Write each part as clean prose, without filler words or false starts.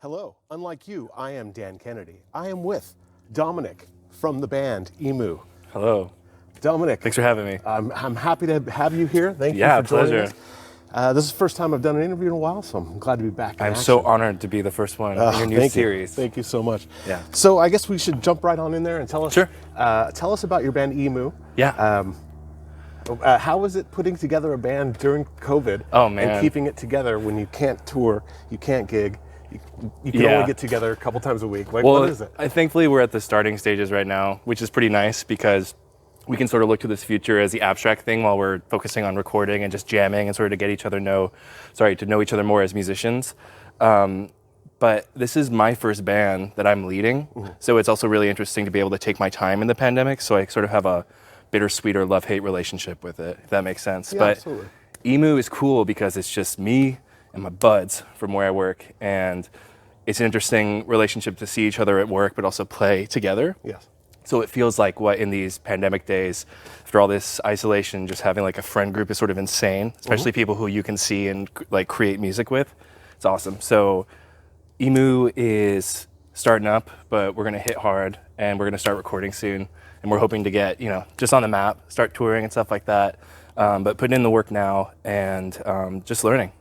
Hello, unlike you, I am Dan Kennedy. I am with Dominic from the band Emu. Hello. Dominic. Thanks for having me. I'm happy to have you here. Thank you Yeah, for joining pleasure. us. This is the first time I've done an interview in a while, so I'm glad to be back in I'm action. so honored to be the first one in your new Thank series. You. Thank you so much. Yeah. So I guess we should jump right on in there and tell us. Sure. Tell us about your band Emu. Yeah. How was it putting together a band during COVID? Oh, man. And keeping it together when you can't tour, you can't gig, you can Yeah. only get together a couple times a week. Like, well, what is it? thankfully we're at the starting stages right now, which is pretty nice because we can sort of look to this future as the abstract thing while we're focusing on recording and just jamming and sort of to get to know each other more as musicians. But this is my first band that I'm leading, so it's also really interesting to be able to take my time in the pandemic. So I sort of have a bittersweet or love-hate relationship with it, if that makes sense. Yeah, but absolutely. Emu is cool because it's just me and my buds from where I work, and it's an interesting relationship to see each other at work, but also play together. Yes. So it feels like what in these pandemic days, after all this isolation, just having like a friend group is sort of insane, especially people who you can see and like create music with. It's awesome. So Emu is starting up, but we're gonna hit hard and we're gonna start recording soon. And we're hoping to get, just on the map, start touring and stuff like that. But putting in the work now and just learning.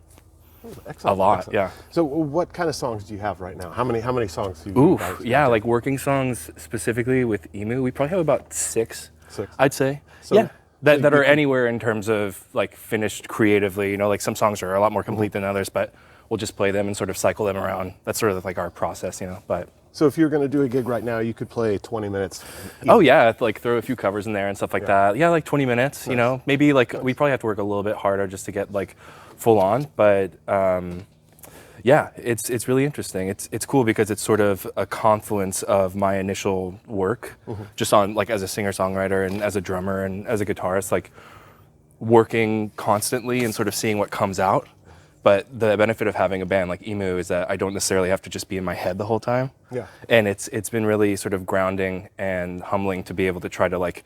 Excellent. A lot, excellent. yeah. So what kind of songs do you have right now? How many songs do you Ooh, guys yeah, have? like working songs specifically with Emu, we probably have about six. Six. I'd say. So- Yeah. That so are you- anywhere in terms of like finished creatively, like some songs are a lot more complete than others, but we'll just play them and sort of cycle them around. That's sort of like our process, but. So if you're going to do a gig right now, you could play 20 minutes. Oh yeah, like throw a few covers in there and stuff like that. Yeah, like 20 minutes, Nice. maybe like we probably have to work a little bit harder just to get like full on, but yeah, it's really interesting. It's cool because it's sort of a confluence of my initial work, just on like as a singer-songwriter and as a drummer and as a guitarist, like working constantly and sort of seeing what comes out. But the benefit of having a band like Emu is that I don't necessarily have to just be in my head the whole time. Yeah. And it's been really sort of grounding and humbling to be able to try to like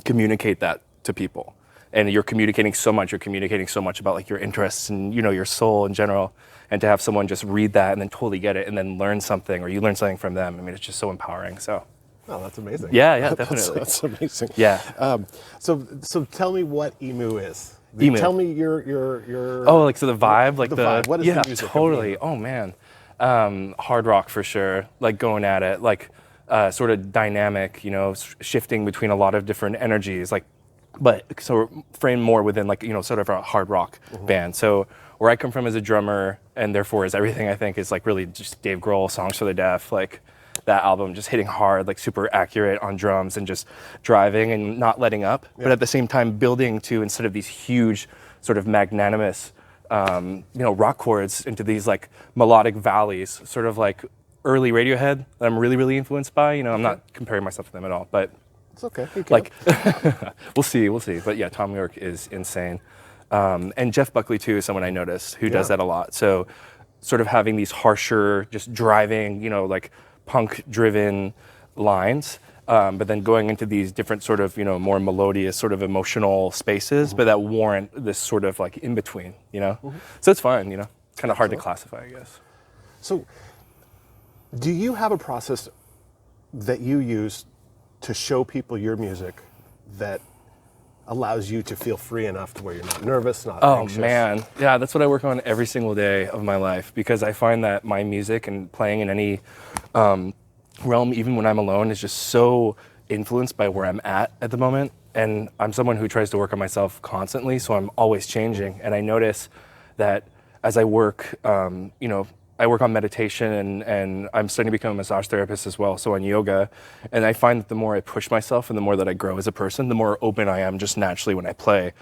communicate that to people. And you're communicating so much about like your interests and your soul in general. And to have someone just read that and then totally get it and then learn something, or you learn something from them. I mean, it's just so empowering. So. Oh, that's amazing. Yeah, definitely. That's amazing. Yeah. So tell me what Emu is. Emu. Tell me your. Oh, like so the vibe, like the vibe. What is the music of totally. Emu? Oh man, hard rock for sure. Like going at it, like sort of dynamic. Shifting between a lot of different energies. Like, but so framed more within like sort of a hard rock band. So where I come from as a drummer, and therefore is everything I think is like really just Dave Grohl, Songs for the Deaf, like. That album just hitting hard, like super accurate on drums and just driving and not letting up, but at the same time building to, instead of these huge sort of magnanimous, rock chords, into these like melodic valleys, sort of like early Radiohead that I'm really, really influenced by. I'm not comparing myself to them at all, but It's okay. You can. like we'll see. But yeah, Tom York is insane. And Jeff Buckley too is someone I noticed who does that a lot. So sort of having these harsher, just driving, like punk-driven lines, but then going into these different sort of, more melodious, sort of emotional spaces, but that warrant this sort of like in between, So it's fun, It's kind of hard to classify, I guess. So, do you have a process that you use to show people your music that allows you to feel free enough to where you're not nervous, not anxious? Oh man, yeah, that's what I work on every single day of my life, because I find that my music and playing in any realm, even when I'm alone, is just so influenced by where I'm at the moment. And I'm someone who tries to work on myself constantly, so I'm always changing. And I notice that as I work, I work on meditation and I'm starting to become a massage therapist as well, so on yoga. And I find that the more I push myself and the more that I grow as a person, the more open I am just naturally when I play.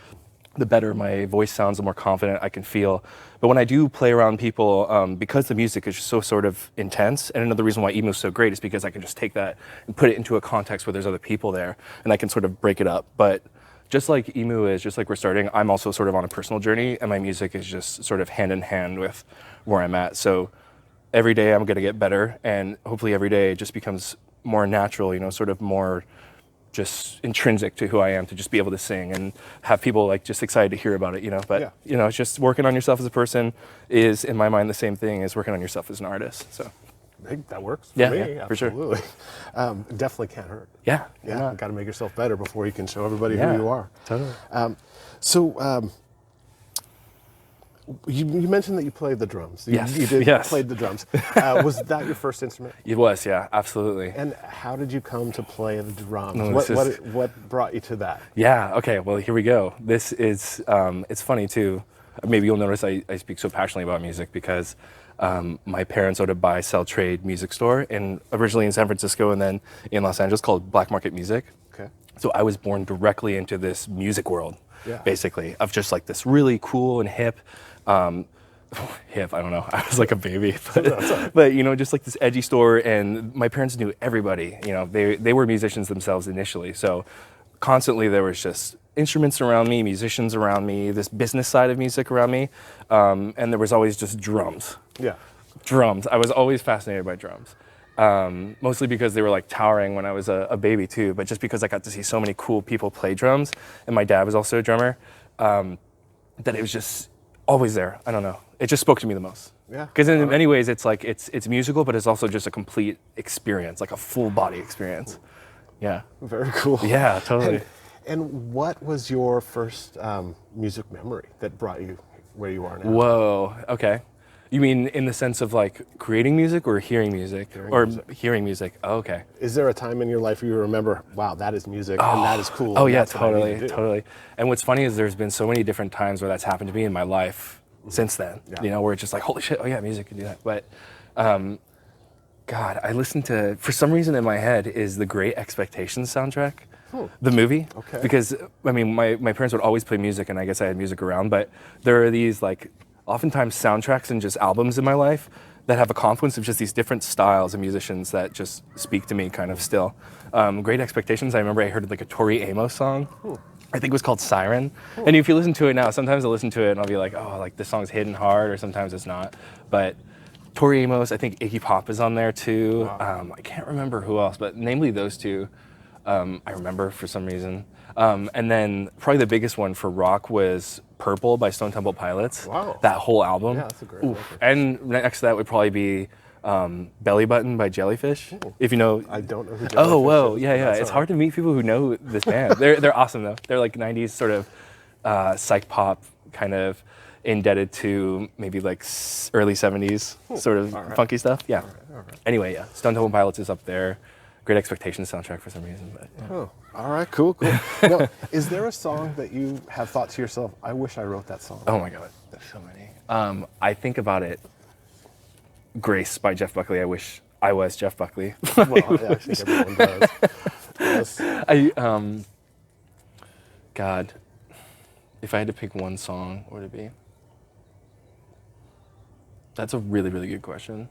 The better my voice sounds, the more confident I can feel. But when I do play around people, because the music is just so sort of intense, and another reason why emo is so great is because I can just take that and put it into a context where there's other people there, and I can sort of break it up. But just like emu is, just like we're starting, I'm also sort of on a personal journey, and my music is just sort of hand in hand with where I'm at. So every day I'm gonna get better, and hopefully every day it just becomes more natural, sort of more just intrinsic to who I am to just be able to sing and have people like just excited to hear about it, you know. But you know, it's just working on yourself as a person is, in my mind, the same thing as working on yourself as an artist. So I think that works for Yeah, me. yeah, for sure. Absolutely. Definitely can't hurt. yeah, Yeah, got to make yourself better before you can show everybody yeah, who you are. totally. You mentioned that you played the drums. Yes, You did yes. played the drums. Was that your first instrument? It was, yeah, absolutely. And how did you come to play the drums? No, What brought you to that? Yeah, okay, well, here we go. This is, it's funny too. Maybe you'll notice I speak so passionately about music because my parents owned a buy-sell trade music store, originally in San Francisco and then in Los Angeles, called Black Market Music. Okay. So I was born directly into this music world, Yeah. basically, of just like this really cool and hip, hip, I don't know, I was like a baby, but you know, just like this edgy store, and my parents knew everybody, you know, they were musicians themselves initially, so constantly there was just instruments around me, musicians around me, this business side of music around me, and there was always just drums. Yeah. Drums, I was always fascinated by drums. Mostly because they were like towering when I was a baby too, but just because I got to see so many cool people play drums, and my dad was also a drummer, that it was just always there. I don't know. It just spoke to me the most. Yeah. Because in many ways, it's like it's musical, but it's also just a complete experience, like a full body experience. Yeah. Very cool. Yeah, totally. And what was your first music memory that brought you where you are now? Whoa. Okay. You mean in the sense of like creating music or hearing music? Hearing music. Oh, okay. Is there a time in your life where you remember, wow, that is music and that is cool? Oh and yeah, that's what I need totally, to do? totally. And what's funny is there's been so many different times where that's happened to me in my life since then. Yeah. You know, where it's just like, holy shit, oh yeah, music can do that. But God, I listened to, for some reason in my head, is the Great Expectations soundtrack. The movie. Okay. Because, I mean, my parents would always play music, and I guess I had music around, but there are these, like, oftentimes soundtracks and just albums in my life that have a confluence of just these different styles of musicians that just speak to me kind of still. Great Expectations, I remember I heard, like, a Tori Amos song. I think it was called Siren. And if you listen to it now, sometimes I'll listen to it and I'll be like, oh, like, this song's hitting hard, or sometimes it's not. But Tori Amos, I think Iggy Pop is on there too. Wow. I can't remember who else, but namely those two, I remember for some reason. And then probably the biggest one for rock was Purple by Stone Temple Pilots. Wow. That whole album. Yeah, that's a great record. And next to that would probably be Belly Button by Jellyfish. If you know. I don't know who Oh, Jellyfish whoa. is, Yeah, but yeah. that's It's all hard to meet people who know this band. They're awesome though. They're like 90s sort of psych pop, kind of indebted to maybe like early 70s sort of funky stuff. Yeah. All right. Anyway, yeah. Stone Temple Pilots is up there. Great Expectations soundtrack for some reason. But yeah. Oh, all right, cool. Now, is there a song that you have thought to yourself, I wish I wrote that song? Oh my God, there's so many. I think about it. Grace by Jeff Buckley. I wish I was Jeff Buckley. Well, yeah, I think everyone does. Yes. God, if I had to pick one song, what would it be? That's a really, really good question.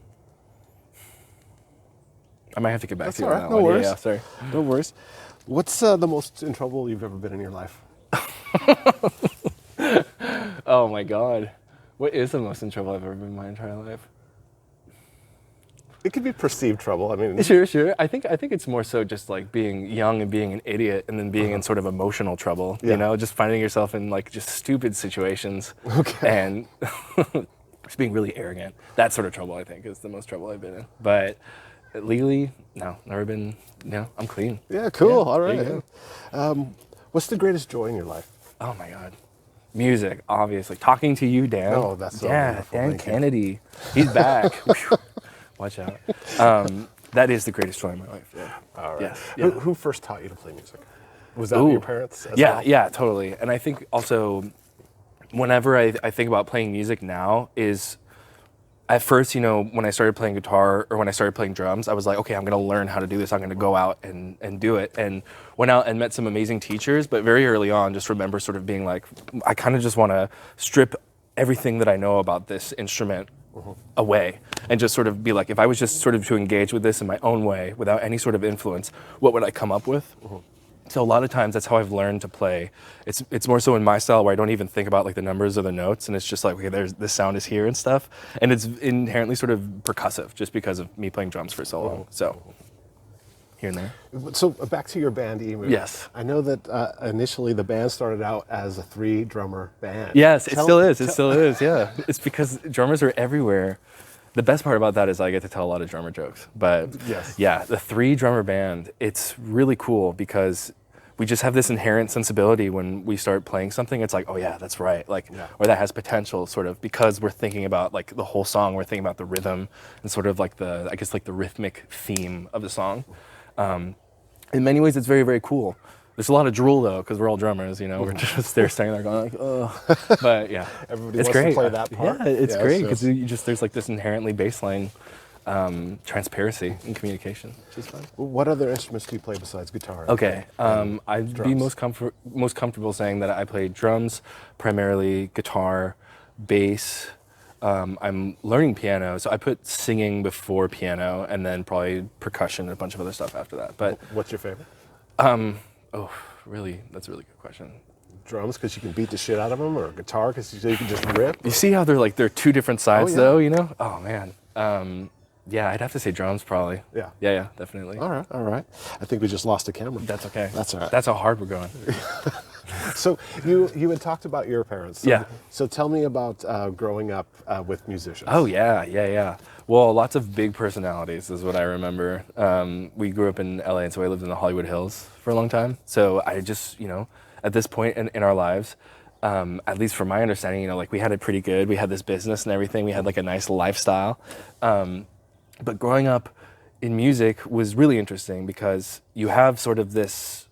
I might have to get back That's to you all on right, that no one. worries. Yeah, sorry. No worries. What's the most in trouble you've ever been in your life? Oh my God. What is the most in trouble I've ever been in my entire life? It could be perceived trouble. I mean, Sure. I think it's more so just like being young and being an idiot and then being in sort of emotional trouble, Yeah. you know, just finding yourself in like just stupid situations and just being really arrogant. That sort of trouble, I think, is the most trouble I've been in. But legally, no, never been, I'm clean. yeah, cool. Yeah, All there right. you What's the greatest joy in your life? Oh my God. Music, obviously. Talking to you, Dan. Oh, that's so yeah, wonderful. Dan Thank you. Kennedy. He's back. Watch out. That is the greatest joy in my life. Yeah. All right. Yes. Who first taught you to play music? Was that Ooh. your parents? As Yeah, well? yeah, totally. And I think also, whenever I think about playing music now, is at first, when I started playing guitar or when I started playing drums, I was like, okay, I'm going to learn how to do this. I'm going to go out and do it. And went out and met some amazing teachers, but very early on, just remember sort of being like, I kind of just want to strip everything that I know about this instrument away and just sort of be like, if I was just sort of to engage with this in my own way without any sort of influence, what would I come up with? So a lot of times that's how I've learned to play. It's more so in my style where I don't even think about like the numbers or the notes, and it's just like, okay, this sound is here and stuff, and it's inherently sort of percussive just because of me playing drums for so long. So here and there. So back to your band, Emu. Yes. I know that initially the band started out as a 3-drummer band. Yes, it still is. It still is. Yeah, it's because drummers are everywhere. The best part about that is I get to tell a lot of drummer jokes. But Yes. yeah, the 3-drummer band, it's really cool because we just have this inherent sensibility when we start playing something. It's like, oh yeah, that's right. Like, or that has potential, sort of, because we're thinking about like the whole song. We're thinking about the rhythm and sort of like the, I guess, like the rhythmic theme of the song. In many ways, it's very, very cool. There's a lot of drool though, because we're all drummers. You know, we're just there standing there going like, oh. But yeah, Everybody it's wants great. to play that part. Yeah, it's great so- because there's like this inherently baseline transparency in communication, which is fun. What other instruments do you play besides guitar? Okay, I'd be drums. most comfortable saying that I play drums, primarily guitar, bass. I'm learning piano, so I put singing before piano, and then probably percussion and a bunch of other stuff after that. But What's your favorite? oh, really, that's a really good question. Drums, because you can beat the shit out of them, or guitar, because you can just rip? You see how they're two different sides, yeah. though, you know? Oh man, yeah, I'd have to say drums probably. Yeah. Yeah, definitely. All right. I think we just lost a camera. That's okay. That's all right. That's how hard we're going. So you had talked about your parents. So, Yeah. So tell me about growing up with musicians. Oh yeah. Well, lots of big personalities is what I remember. We grew up in LA, and so I lived in the Hollywood Hills for a long time. So I just, at this point in our lives, at least from my understanding, like we had it pretty good. We had this business and everything. We had like a nice lifestyle. But growing up in music was really interesting because you have sort of this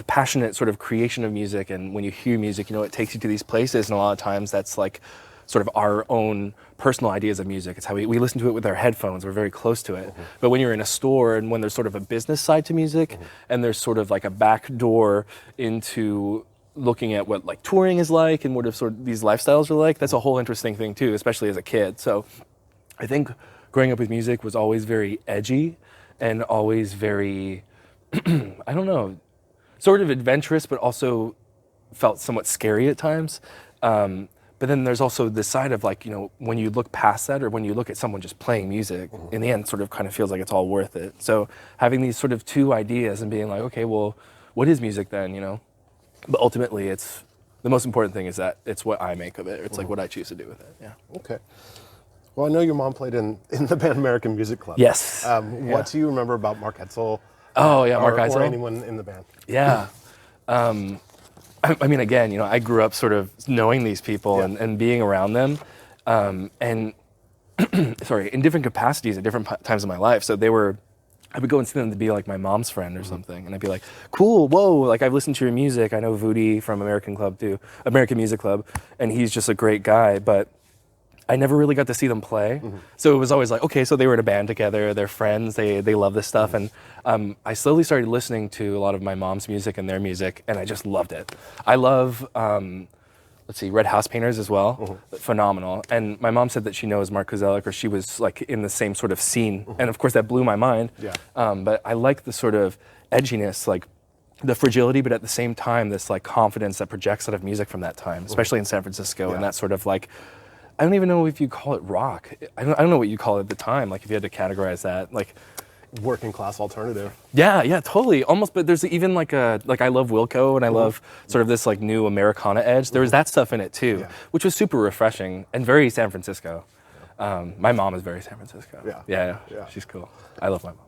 passionate sort of creation of music, and when you hear music, it takes you to these places, and a lot of times that's like sort of our own personal ideas of music. It's how we listen to it with our headphones. We're very close to it. Mm-hmm. But when you're in a store and when there's sort of a business side to music, mm-hmm. and there's sort of like a back door into looking at what like touring is like and what sort of these lifestyles are like, that's a whole interesting thing too, especially as a kid. So I think growing up with music was always very edgy and always very, I don't know, sort of adventurous, but also felt somewhat scary at times. But then there's also this side of like, when you look past that, or when you look at someone just playing music, mm-hmm. in the end, sort of kind of feels like it's all worth it. So having these sort of two ideas and being like, okay, well, what is music then, But ultimately, the most important thing is that it's what I make of it. It's like what I choose to do with it. Yeah. Okay. Well, I know your mom played in the band American Music Club. Yes. What do you remember about Mark Etzel? Oh, yeah, Mark or Etzel. Or anyone in the band? Yeah. I mean, again, I grew up sort of knowing these people and being around them. And, sorry, in different capacities at different times in my life. So I would go and see them to be like my mom's friend or something. And I'd be like, cool, whoa, like I've listened to your music. I know Voody from American Music Club, and he's just a great guy. But I never really got to see them play. Mm-hmm. So it was always like, okay, so they were in a band together, they're friends, they love this stuff. Mm-hmm. And I slowly started listening to a lot of my mom's music and their music, and I just loved it. I love, Red House Painters as well, mm-hmm. phenomenal. And my mom said that she knows Mark Kozelek, or she was like in the same sort of scene. Mm-hmm. And of course that blew my mind. Yeah. But I like the sort of edginess, like the fragility, but at the same time, this like confidence that projects out of music from that time, especially in San Francisco, and that sort of like, I don't even know if you call it rock. I don't know what you call it at the time. Like if you had to categorize that, like working class alternative. Yeah, totally. Almost, but there's even like I love Wilco, and I love sort of this like new Americana edge. There was that stuff in it too, which was super refreshing and very San Francisco. My mom is very San Francisco. Yeah. She's cool. I love my mom.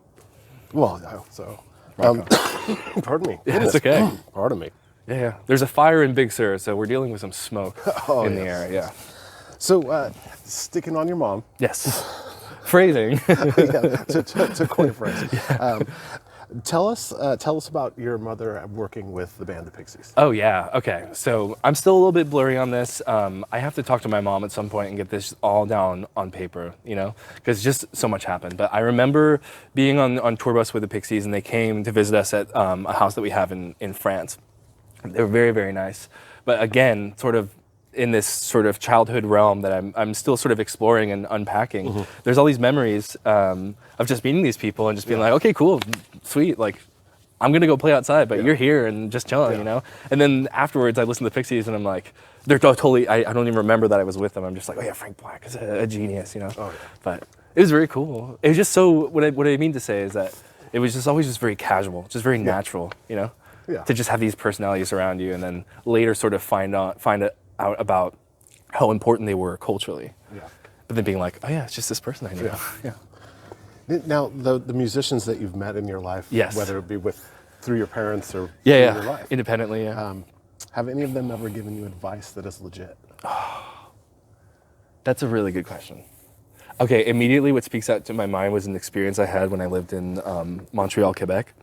Well, so pardon me. Yeah, it's okay. Pardon me. Yeah. There's a fire in Big Sur, so we're dealing with some smoke in the air. Yeah. So, sticking on your mom. Yes. Phrasing. to coin a phrase. Yeah. Tell us about your mother working with the band The Pixies. Oh, yeah. Okay. So I'm still a little bit blurry on this. I have to talk to my mom at some point and get this all down on paper, because just so much happened. But I remember being on tour bus with the Pixies, and they came to visit us at a house that we have in France. They were very, very nice. But again, sort of in this sort of childhood realm that I'm still sort of exploring and unpacking. Mm-hmm. There's all these memories of just meeting these people and just being like, okay, cool, sweet, like I'm gonna go play outside, but you're here and just chilling, And then afterwards I listen to the Pixies and I'm like, they're totally, I don't even remember that I was with them. I'm just like, oh yeah, Frank Black is a genius, But it was very cool. It was just so, what I mean to say is that it was just always just very casual, just very natural, you know, Yeah. to just have these personalities around you, and then later sort of find out about how important they were culturally. Yeah. But then being like, oh yeah, it's just this person I knew. Yeah. Now, the musicians that you've met in your life, Yes. whether it be through your parents or Yeah, through your life, independently. Yeah. have any of them ever given you advice that is legit? That's a really good question. Okay, immediately what speaks out to my mind was an experience I had when I lived in Montreal, Quebec.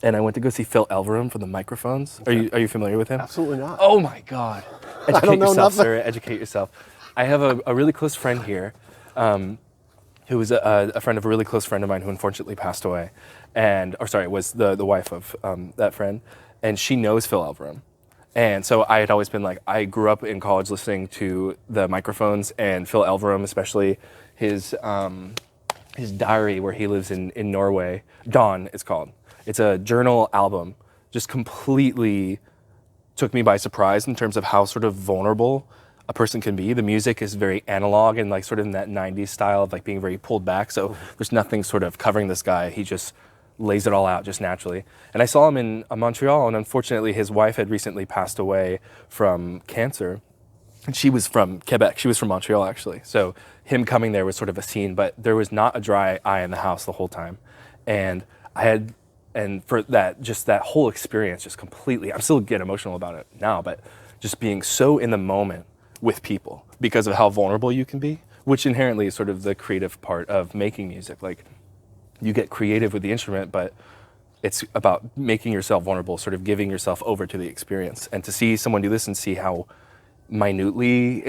And I went to go see Phil Elverum for the microphones. Okay. Are you familiar with him? Absolutely not. Oh my God. Educate don't know yourself, nothing. sir. Educate yourself. I have a really close friend here who was a friend of a really close friend of mine who unfortunately passed away. Was the wife of that friend. And she knows Phil Elverum. And so I had always been like, I grew up in college listening to the microphones, and Phil Elverum, especially his diary where he lives in Norway, Dawn it's called. It's a journal album, just completely took me by surprise in terms of how sort of vulnerable a person can be. The music is very analog and like sort of in that 90s style of like being very pulled back. So there's nothing sort of covering this guy. He just lays it all out just naturally. And I saw him in Montreal, and unfortunately his wife had recently passed away from cancer. And she was from Quebec. She was from Montreal, actually. So him coming there was sort of a scene, but there was not a dry eye in the house the whole time. And for that, just that whole experience, just completely, I'm still getting emotional about it now, but just being so in the moment with people because of how vulnerable you can be, which inherently is sort of the creative part of making music. Like, you get creative with the instrument, but it's about making yourself vulnerable, sort of giving yourself over to the experience. And to see someone do this and see how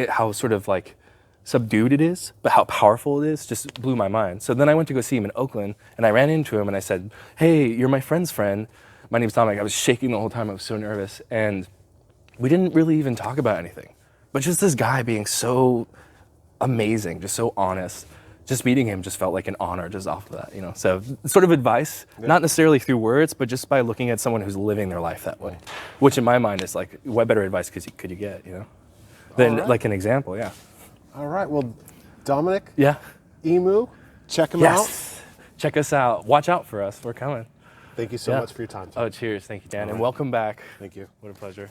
how sort of like subdued it is, but how powerful it is, just blew my mind. So then I went to go see him in Oakland, and I ran into him and I said, hey, you're my friend's friend. My name's Dominic. I was shaking the whole time. I was so nervous. And we didn't really even talk about anything, but just this guy being so amazing, just so honest. Just meeting him just felt like an honor just off of that, you know? So sort of advice, not necessarily through words, but just by looking at someone who's living their life that way, which in my mind is like, what better advice could you get, you know? Than like an example, yeah. All right. Well, Dominic, Yeah. Emu, check him out. Yes. Check us out. Watch out for us. We're coming. Thank you so much for your time. Oh, cheers. Thank you, Dan. And welcome back. Thank you. What a pleasure.